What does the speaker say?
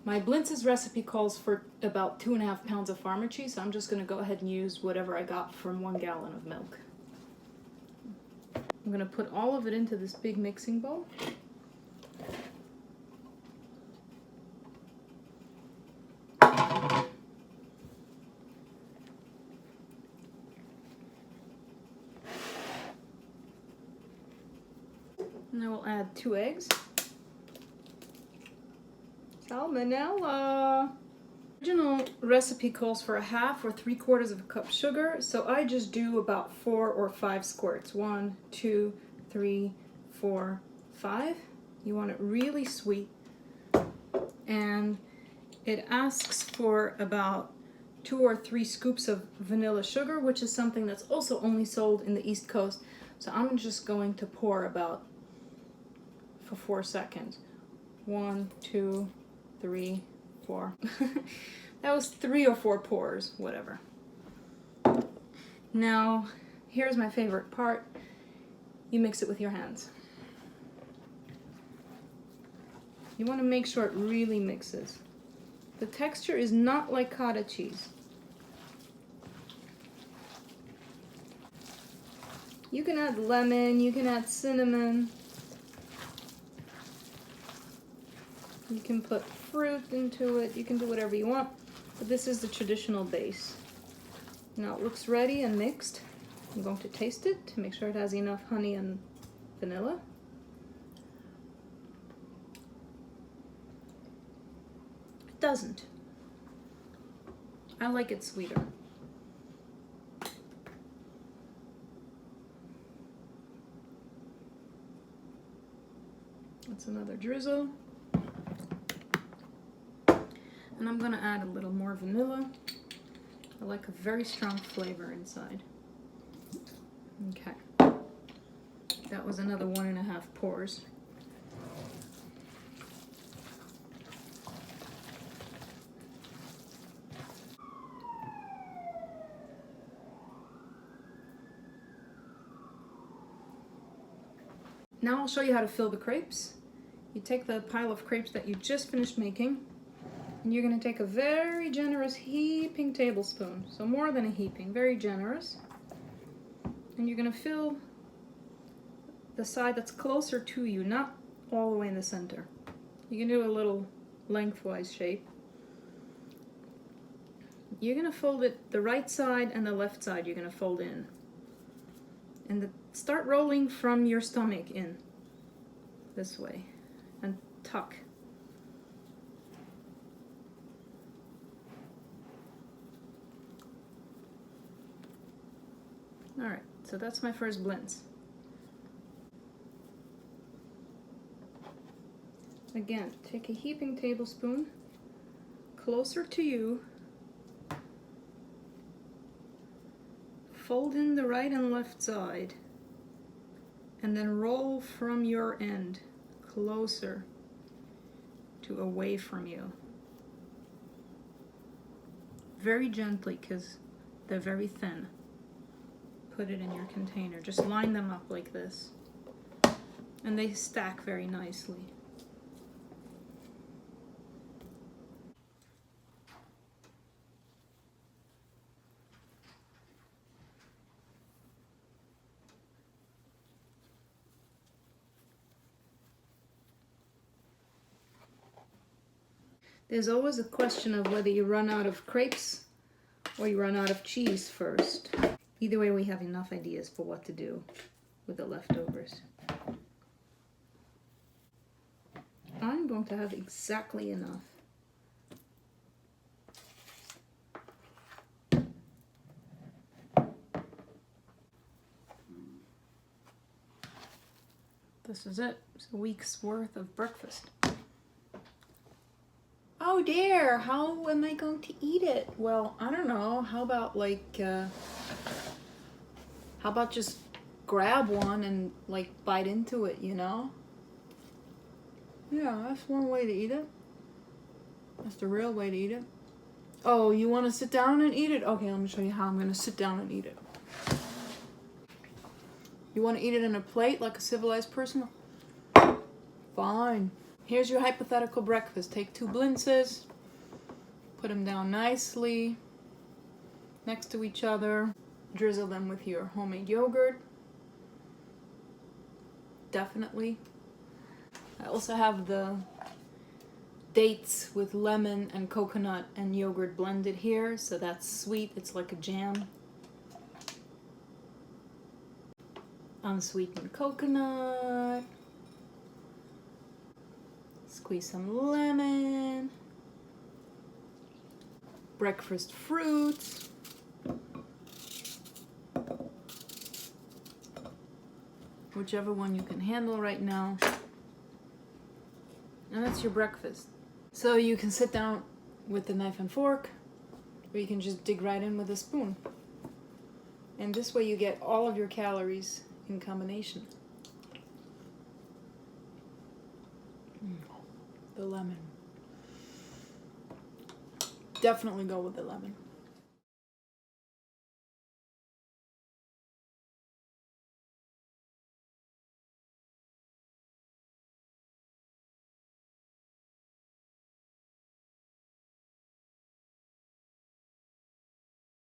My Blintzes recipe calls for about 2.5 pounds of farmer cheese, so I'm just going to go ahead and use whatever I got from 1 gallon of milk. I'm going to put all of it into this big mixing bowl. And I will add 2 eggs. Salmonella. Original recipe calls for 1/2 or 3/4 cup sugar, so I just do about 4 or 5 squirts. 1, 2, 3, 4, 5. You want it really sweet. And it asks for about 2 or 3 scoops of vanilla sugar, which is something that's also only sold in the East Coast. So I'm just going to pour about for 4 seconds. 1, 2, 3, 4. That was 3 or 4 pours, whatever. Now, here's my favorite part. You mix it with your hands. You want to make sure it really mixes. The texture is not like cottage cheese. You can add lemon, you can add cinnamon. You can put fruit into it, you can do whatever you want, but this is the traditional base. Now it looks ready and mixed. I'm going to taste it to make sure it has enough honey and vanilla. It doesn't. I like it sweeter. That's another drizzle. And I'm gonna add a little more vanilla. I like a very strong flavor inside. Okay. That was another 1.5 pours. Now I'll show you how to fill the crepes. You take the pile of crepes that you just finished making, and you're going to take a very generous heaping tablespoon, so more than a heaping, very generous, and you're going to fill the side that's closer to you, not all the way in the center. You can do a little lengthwise shape. You're going to fold it the right side and the left side. You're going to fold in, and start rolling from your stomach in this way and tuck. Alright, so that's my first blintz. Again, take a heaping tablespoon closer to you, fold in the right and left side, and then roll from your end closer to away from you. Very gently, because they're very thin. Put it in your container. Just line them up like this. And they stack very nicely. There's always a question of whether you run out of crepes or you run out of cheese first. Either way, we have enough ideas for what to do with the leftovers. I'm going to have exactly enough. This is it. It's a week's worth of breakfast. Oh dear, how am I going to eat it? Well, I don't know. How about how about just grab one and like bite into it, you know? Yeah, that's one way to eat it. That's the real way to eat it. Oh, you want to sit down and eat it? Okay, let me show you how I'm going to sit down and eat it. You want to eat it in a plate like a civilized person? Fine. Here's your hypothetical breakfast. Take 2 Blintzes, put them down nicely next to each other, drizzle them with your homemade yogurt. Definitely. I also have the dates with lemon and coconut and yogurt blended here, so that's sweet. It's like a jam. Unsweetened coconut. Squeeze some lemon. Breakfast fruits. Whichever one you can handle right now. And that's your breakfast. So you can sit down with a knife and fork, or you can just dig right in with a spoon. And this way you get all of your calories in combination. The lemon. Definitely go with the lemon.